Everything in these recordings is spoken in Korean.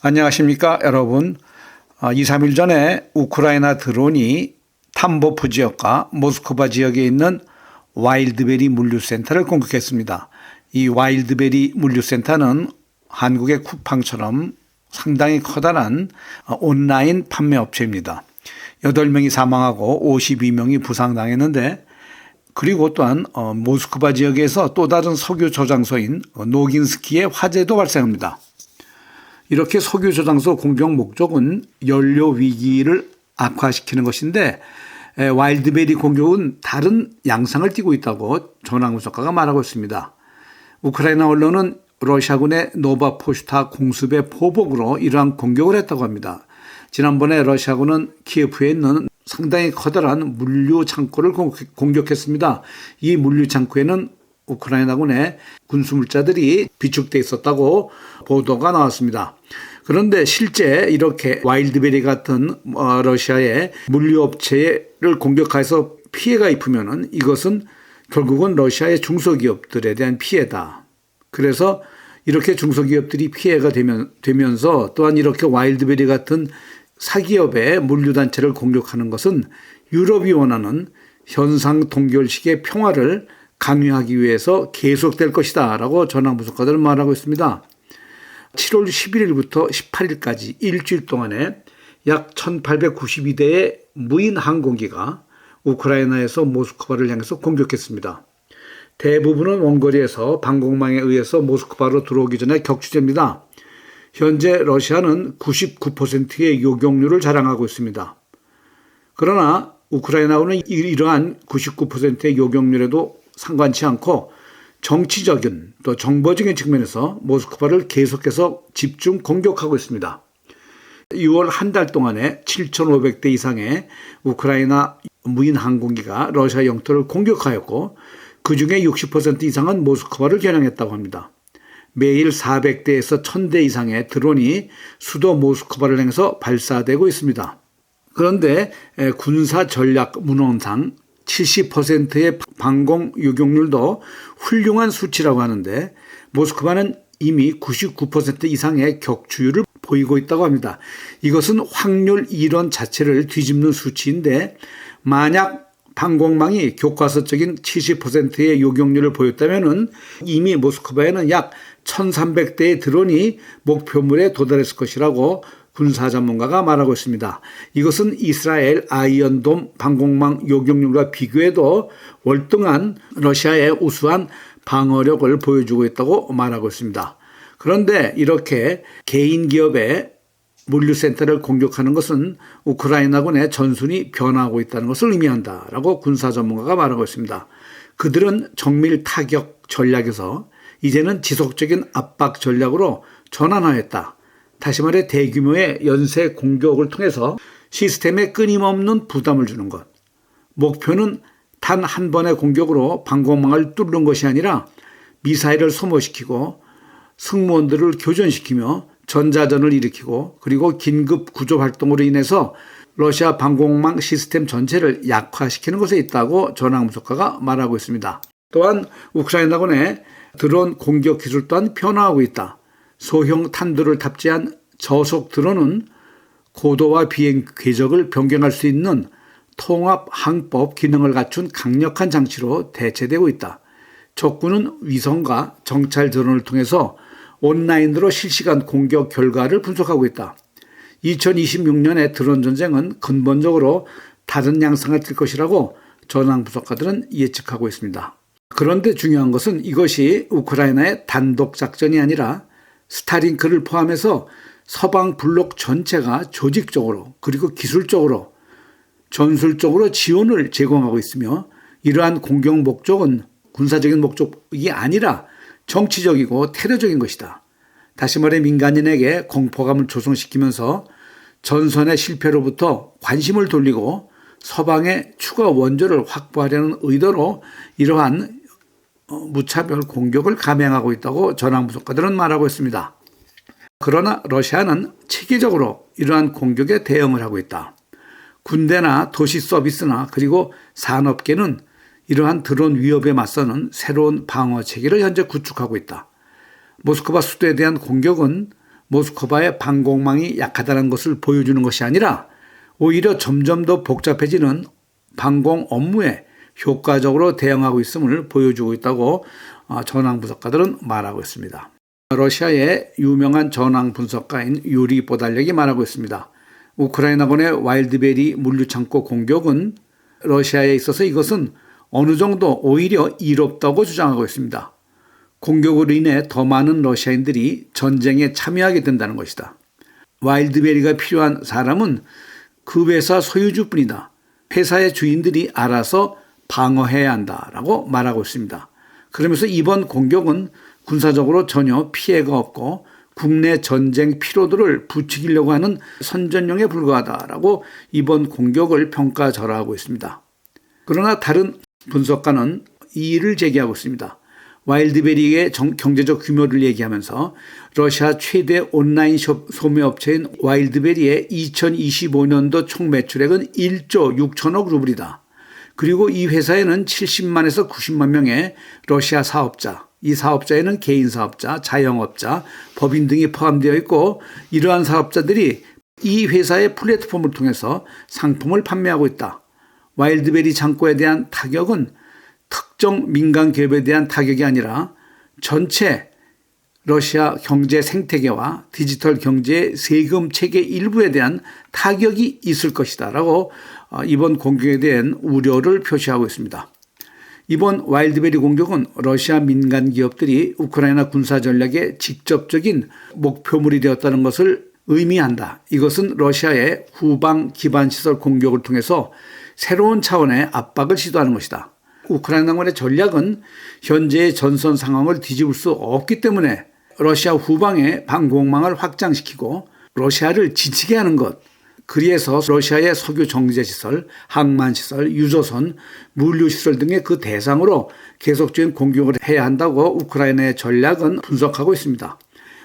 안녕하십니까 여러분. 2, 3일 전에 우크라이나 드론이 탐보프 지역과 모스크바 지역에 있는 와일드베리 물류센터를 공격했습니다. 이 와일드베리 물류센터는 한국의 쿠팡처럼 상당히 커다란 온라인 판매 업체입니다. 8명이 사망하고 52명이 부상당했는데, 그리고 또한 모스크바 지역에서 또 다른 석유 저장소인 노긴스키의 화재도 발생합니다. 이렇게 석유 저장소 공격 목적은 연료 위기를 악화시키는 것인데, 와일드베리 공격은 다른 양상을 띠고 있다고 전황훈 작가가 말하고 있습니다. 우크라이나 언론은 러시아군의 노바포슈타 공습의 보복으로 이러한 공격을 했다고 합니다. 지난번에 러시아군은 키예프에 있는 상당히 커다란 물류 창고를 공격했습니다. 이 물류 창고에는 우크라이나군의 군수물자들이 비축돼 있었다고 보도가 나왔습니다. 그런데 실제 이렇게 와일드베리 같은 러시아의 물류업체를 공격해서 피해가 입으면은 이것은 결국은 러시아의 중소기업들에 대한 피해다. 그래서 이렇게 중소기업들이 피해가 되면서 또한 이렇게 와일드베리 같은 사기업의 물류단체를 공격하는 것은 유럽이 원하는 현상 동결식의 평화를 강요하기 위해서 계속될 것이다 라고 전황분석가들은 말하고 있습니다. 7월 11일부터 18일까지 일주일 동안에 약 1892대의 무인 항공기가 우크라이나에서 모스크바를 향해서 공격했습니다. 대부분은 원거리에서 방공망에 의해서 모스크바로 들어오기 전에 격추됩니다. 현재 러시아는 99%의 요격률을 자랑하고 있습니다. 그러나 우크라이나군은 이러한 99%의 요격률에도 상관치 않고 정치적인 또 정보적인 측면에서 모스크바를 계속해서 집중 공격하고 있습니다. 6월 한 달 동안에 7,500대 이상의 우크라이나 무인 항공기가 러시아 영토를 공격하였고, 그중에 60% 이상은 모스크바를 겨냥했다고 합니다. 매일 400대에서 1000대 이상의 드론이 수도 모스크바를 향해서 발사되고 있습니다. 그런데 군사 전략 문헌상 70%의 방공 요격률도 훌륭한 수치라고 하는데, 모스크바는 이미 99% 이상의 격추율을 보이고 있다고 합니다. 이것은 확률 이론 자체를 뒤집는 수치인데, 만약 방공망이 교과서적인 70%의 요격률을 보였다면 이미 모스크바에는 약 1300대의 드론이 목표물에 도달했을 것이라고 군사 전문가가 말하고 있습니다. 이것은 이스라엘 아이언돔 방공망 요격률과 비교해도 월등한 러시아의 우수한 방어력을 보여주고 있다고 말하고 있습니다. 그런데 이렇게 개인 기업의 물류센터를 공격하는 것은 우크라이나군의 전순이 변화하고 있다는 것을 의미한다라고 군사 전문가가 말하고 있습니다. 그들은 정밀 타격 전략에서 이제는 지속적인 압박 전략으로 전환하였다. 다시 말해 대규모의 연쇄 공격을 통해서 시스템에 끊임없는 부담을 주는 것. 목표는 단 한 번의 공격으로 방공망을 뚫는 것이 아니라 미사일을 소모시키고 승무원들을 교전시키며 전자전을 일으키고, 그리고 긴급 구조 활동으로 인해서 러시아 방공망 시스템 전체를 약화시키는 것에 있다고 전황분석가가 말하고 있습니다. 또한 우크라이나군의 드론 공격 기술 또한 변화하고 있다. 소형 탄두를 탑재한 저속 드론은 고도와 비행 궤적을 변경할 수 있는 통합 항법 기능을 갖춘 강력한 장치로 대체되고 있다. 적군은 위성과 정찰 드론을 통해서 온라인으로 실시간 공격 결과를 분석하고 있다. 2026년의 드론 전쟁은 근본적으로 다른 양상을 띌 것이라고 전황분석가들은 예측하고 있습니다. 그런데 중요한 것은 이것이 우크라이나의 단독 작전이 아니라 스타링크를 포함해서 서방 블록 전체가 조직적으로 그리고 기술적으로 전술적으로 지원을 제공하고 있으며, 이러한 공격 목적은 군사적인 목적이 아니라 정치적이고 테러적인 것이다. 다시 말해 민간인에게 공포감을 조성시키면서 전선의 실패로부터 관심을 돌리고 서방의 추가 원조를 확보하려는 의도로 이러한 무차별 공격을 감행하고 있다고 전황분석가들은 말하고 있습니다. 그러나 러시아는 체계적으로 이러한 공격에 대응을 하고 있다. 군대나 도시 서비스나 그리고 산업계는 이러한 드론 위협에 맞서는 새로운 방어 체계를 현재 구축하고 있다. 모스크바 수도에 대한 공격은 모스크바의 방공망이 약하다는 것을 보여주는 것이 아니라 오히려 점점 더 복잡해지는 방공 업무에 효과적으로 대응하고 있음을 보여주고 있다고 전황 분석가들은 말하고 있습니다. 러시아의 유명한 전황 분석가인 유리 보달력이 말하고 있습니다. 우크라이나군의 와일드베리 물류창고 공격은 러시아에 있어서 이것은 어느 정도 오히려 이롭다고 주장하고 있습니다. 공격으로 인해 더 많은 러시아인들이 전쟁에 참여하게 된다는 것이다. 와일드베리가 필요한 사람은 그 회사 소유주뿐이다. 회사의 주인들이 알아서 방어해야 한다라고 말하고 있습니다. 그러면서 이번 공격은 군사적으로 전혀 피해가 없고 국내 전쟁 피로도를 부추기려고 하는 선전용에 불과하다라고 이번 공격을 평가절하하고 있습니다. 그러나 다른 분석가는 이의를 제기하고 있습니다. 와일드베리의 경제적 규모를 얘기하면서 러시아 최대 온라인 소매업체인 와일드베리의 2025년도 총 매출액은 1조 6천억 루블이다. 그리고 이 회사에는 70만에서 90만 명의 러시아 사업자, 이 사업자에는 개인 사업자, 자영업자, 법인 등이 포함되어 있고 이러한 사업자들이 이 회사의 플랫폼을 통해서 상품을 판매하고 있다. 와일드베리 창고에 대한 타격은 특정 민간 기업에 대한 타격이 아니라 전체 러시아 경제 생태계와 디지털 경제의 세금 체계 일부에 대한 타격이 있을 것이다 라고 이번 공격에 대한 우려를 표시하고 있습니다. 이번 와일드베리 공격은 러시아 민간 기업들이 우크라이나 군사 전략의 직접적인 목표물이 되었다는 것을 의미한다. 이것은 러시아의 후방 기반 시설 공격을 통해서 새로운 차원의 압박을 시도하는 것이다. 우크라이나군의 전략은 현재의 전선 상황을 뒤집을 수 없기 때문에 러시아 후방의 방공망을 확장시키고 러시아를 지치게 하는 것, 그리해서 러시아의 석유 정제시설, 항만시설, 유조선, 물류시설 등의 그 대상으로 계속적인 공격을 해야 한다고 우크라이나의 전략은 분석하고 있습니다.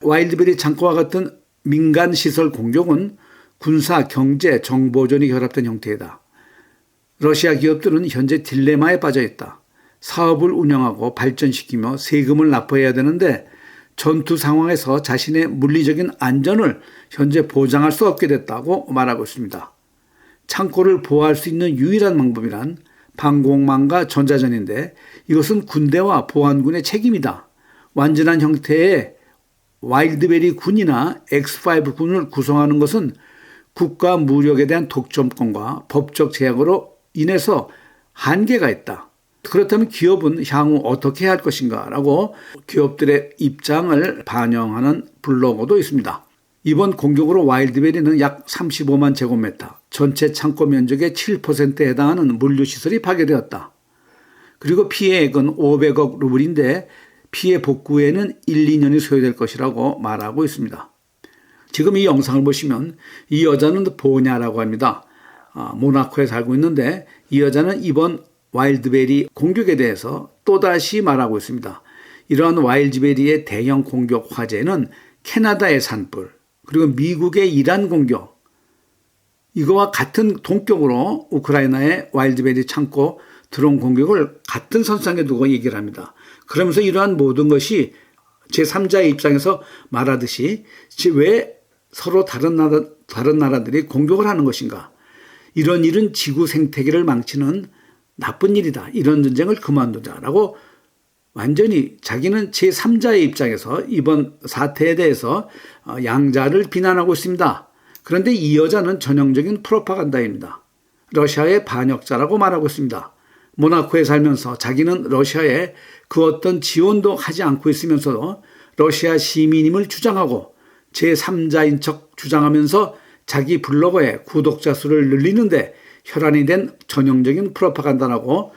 와일드베리 창고와 같은 민간시설 공격은 군사, 경제, 정보전이 결합된 형태이다. 러시아 기업들은 현재 딜레마에 빠져 있다. 사업을 운영하고 발전시키며 세금을 납부해야 되는데 전투 상황에서 자신의 물리적인 안전을 현재 보장할 수 없게 됐다고 말하고 있습니다. 창고를 보호할 수 있는 유일한 방법이란 방공망과 전자전인데 이것은 군대와 보안군의 책임이다. 완전한 형태의 와일드베리 군이나 X5 군을 구성하는 것은 국가 무력에 대한 독점권과 법적 제약으로 인해서 한계가 있다. 그렇다면 기업은 향후 어떻게 해야 할 것인가 라고 기업들의 입장을 반영하는 블로거도 있습니다. 이번 공격으로 와일드베리는 약 35만 제곱미터, 전체 창고 면적의 7%에 해당하는 물류시설이 파괴되었다. 그리고 피해액은 500억 루블인데 피해 복구에는 1, 2년이 소요될 것이라고 말하고 있습니다. 지금 이 영상을 보시면 이 여자는 보냐라고 합니다. 모나코에 살고 있는데 이 여자는 이번 와일드베리 공격에 대해서 또다시 말하고 있습니다. 이러한 와일드베리의 대형 공격 화제는 캐나다의 산불, 그리고 미국의 이란 공격, 이거와 같은 동격으로 우크라이나의 와일드베리 창고 드론 공격을 같은 선상에 두고 얘기를 합니다. 그러면서 이러한 모든 것이 제3자의 입장에서 말하듯이 왜 서로 다른 나라들이 공격을 하는 것인가? 이런 일은 지구 생태계를 망치는 나쁜 일이다. 이런 전쟁을 그만두자라고 완전히 자기는 제3자의 입장에서 이번 사태에 대해서 양자를 비난하고 있습니다. 그런데 이 여자는 전형적인 프로파간다입니다. 러시아의 반역자라고 말하고 있습니다. 모나코에 살면서 자기는 러시아에 그 어떤 지원도 하지 않고 있으면서도 러시아 시민임을 주장하고 제3자인 척 주장하면서 자기 블로거에 구독자 수를 늘리는데 혈안이 된 전형적인 프로파간다라고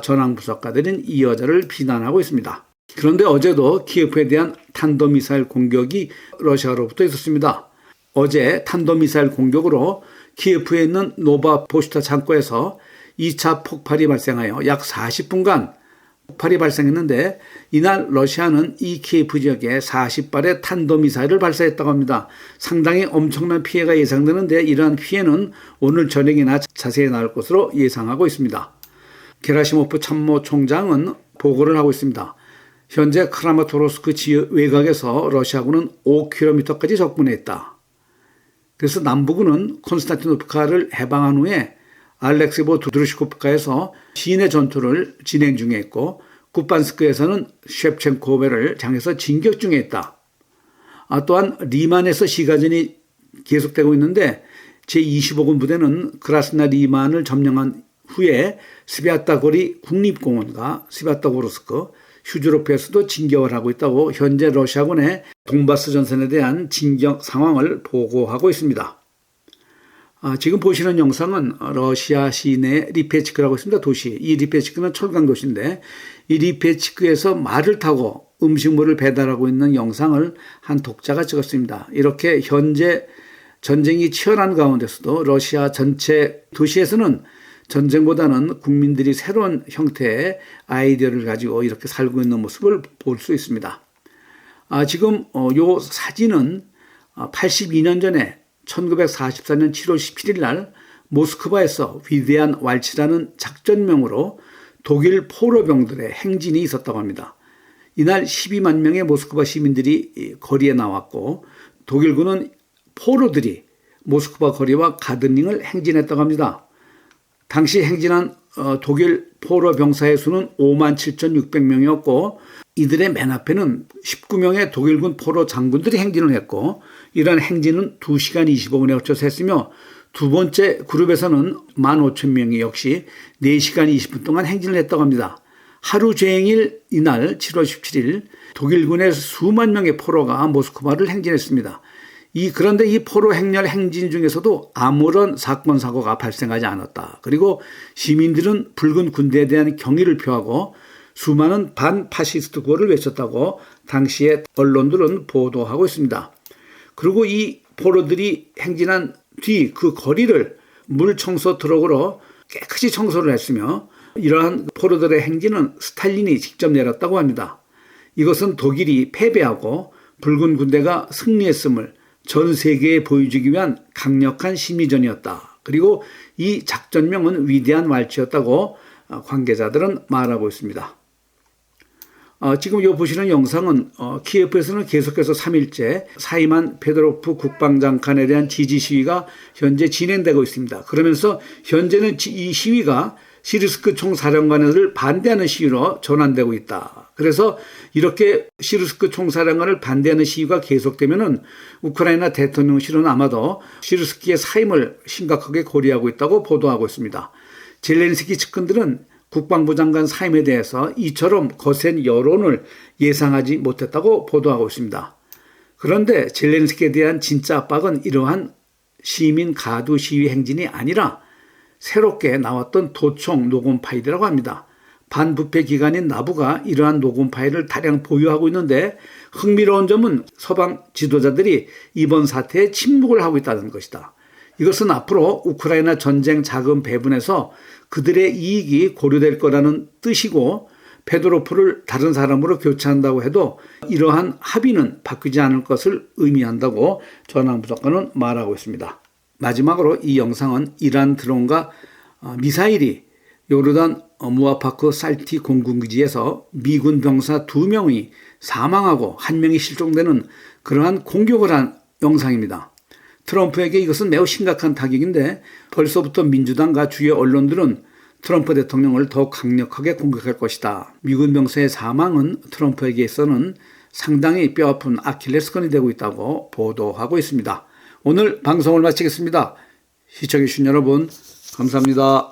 전황 분석가들은 이 여자를 비난하고 있습니다. 그런데 어제도 키예프에 대한 탄도미사일 공격이 러시아로부터 있었습니다. 어제 탄도미사일 공격으로 키예프에 있는 노바포슈타 창고에서 2차 폭발이 발생하여 약 40분간 폭발이 발생했는데 이날 러시아는 이 키예프 지역에 40발의 탄도미사일을 발사했다고 합니다. 상당히 엄청난 피해가 예상되는데 이러한 피해는 오늘 저녁이나 자세히 나올 것으로 예상하고 있습니다. 게라시모프 참모총장은 보고를 하고 있습니다. 현재 크라마토르스크 지역 외곽에서 러시아군은 5km까지 적군했다. 그래서 남부군은 콘스탄티노프카를 해방한 후에 알렉시보 두드루시코프카에서 시내 전투를 진행 중에 있고 쿠판스크에서는 셰프첸코베를 향해서 진격 중에 있다. 또한 리만에서 시가전이 계속되고 있는데 제25군 부대는 크라스나 리만을 점령한 후에 스비아타고리 국립공원과 스비아타고르스크, 휴즈로프에서도 진격을 하고 있다고 현재 러시아군의 돈바스 전선에 대한 진격 상황을 보고하고 있습니다. 지금 보시는 영상은 러시아 시내 리페치크라고 있습니다. 도시. 이 리페치크는 철강 도시인데 이 리페치크에서 말을 타고 음식물을 배달하고 있는 영상을 한 독자가 찍었습니다. 이렇게 현재 전쟁이 치열한 가운데서도 러시아 전체 도시에서는 전쟁보다는 국민들이 새로운 형태의 아이디어를 가지고 이렇게 살고 있는 모습을 볼 수 있습니다. 지금 요 사진은 82년 전에 1944년 7월 17일 날 모스크바에서 위대한 왈츠라는 작전명으로 독일 포로병들의 행진이 있었다고 합니다. 이날 12만 명의 모스크바 시민들이 거리에 나왔고 독일군은 포로들이 모스크바 거리와 가든링을 행진했다고 합니다. 당시 행진한 독일 포로 병사의 수는 57,600명이었고 이들의 맨 앞에는 19명의 독일군 포로 장군들이 행진을 했고 이러한 행진은 2시간 25분에 걸쳐서 했으며 두 번째 그룹에서는 15,000명이 역시 4시간 20분 동안 행진을 했다고 합니다. 하루 종일 이날 7월 17일 독일군의 수만 명의 포로가 모스크바를 행진했습니다. 그런데 이 포로 행렬 행진 중에서도 아무런 사건 사고가 발생하지 않았다. 그리고 시민들은 붉은 군대에 대한 경의를 표하고 수많은 반파시스트 구호를 외쳤다고 당시의 언론들은 보도하고 있습니다. 그리고 이 포로들이 행진한 뒤 그 거리를 물 청소 트럭으로 깨끗이 청소를 했으며 이러한 포로들의 행진은 스탈린이 직접 내렸다고 합니다. 이것은 독일이 패배하고 붉은 군대가 승리했음을 전 세계에 보여주기 위한 강력한 심리전이었다. 그리고 이 작전명은 위대한 왈츠였다고 관계자들은 말하고 있습니다. 지금 이 보시는 영상은 키예프에서는 계속해서 3일째 사이만 페도로프 국방장관에 대한 지지 시위가 현재 진행되고 있습니다. 그러면서 현재는 이 시위가 시르스크 총사령관을 반대하는 시위로 전환되고 있다. 그래서 이렇게 시르스크 총사령관을 반대하는 시위가 계속되면은 우크라이나 대통령실은 아마도 시르스키의 사임을 심각하게 고려하고 있다고 보도하고 있습니다. 젤렌스키 측근들은 국방부 장관 사임에 대해서 이처럼 거센 여론을 예상하지 못했다고 보도하고 있습니다. 그런데 젤렌스키에 대한 진짜 압박은 이러한 시민 가두 시위 행진이 아니라 새롭게 나왔던 도청 녹음 파일이라고 합니다. 반부패 기관인 나부가 이러한 녹음 파일을 다량 보유하고 있는데 흥미로운 점은 서방 지도자들이 이번 사태에 침묵을 하고 있다는 것이다. 이것은 앞으로 우크라이나 전쟁 자금 배분에서 그들의 이익이 고려될 거라는 뜻이고 페도로프를 다른 사람으로 교체한다고 해도 이러한 합의는 바뀌지 않을 것을 의미한다고 전화무조건은 말하고 있습니다. 마지막으로 이 영상은 이란 드론과 미사일이 요르단 무아파크 살티 공군기지에서 미군 병사 2명이 사망하고 1명이 실종되는 그러한 공격을 한 영상입니다. 트럼프에게 이것은 매우 심각한 타격인데 벌써부터 민주당과 주요 언론들은 트럼프 대통령을 더욱 강력하게 공격할 것이다. 미군 병사의 사망은 트럼프에게 있어서는 상당히 뼈아픈 아킬레스건이 되고 있다고 보도하고 있습니다. 오늘 방송을 마치겠습니다. 시청해주신 여러분 감사합니다.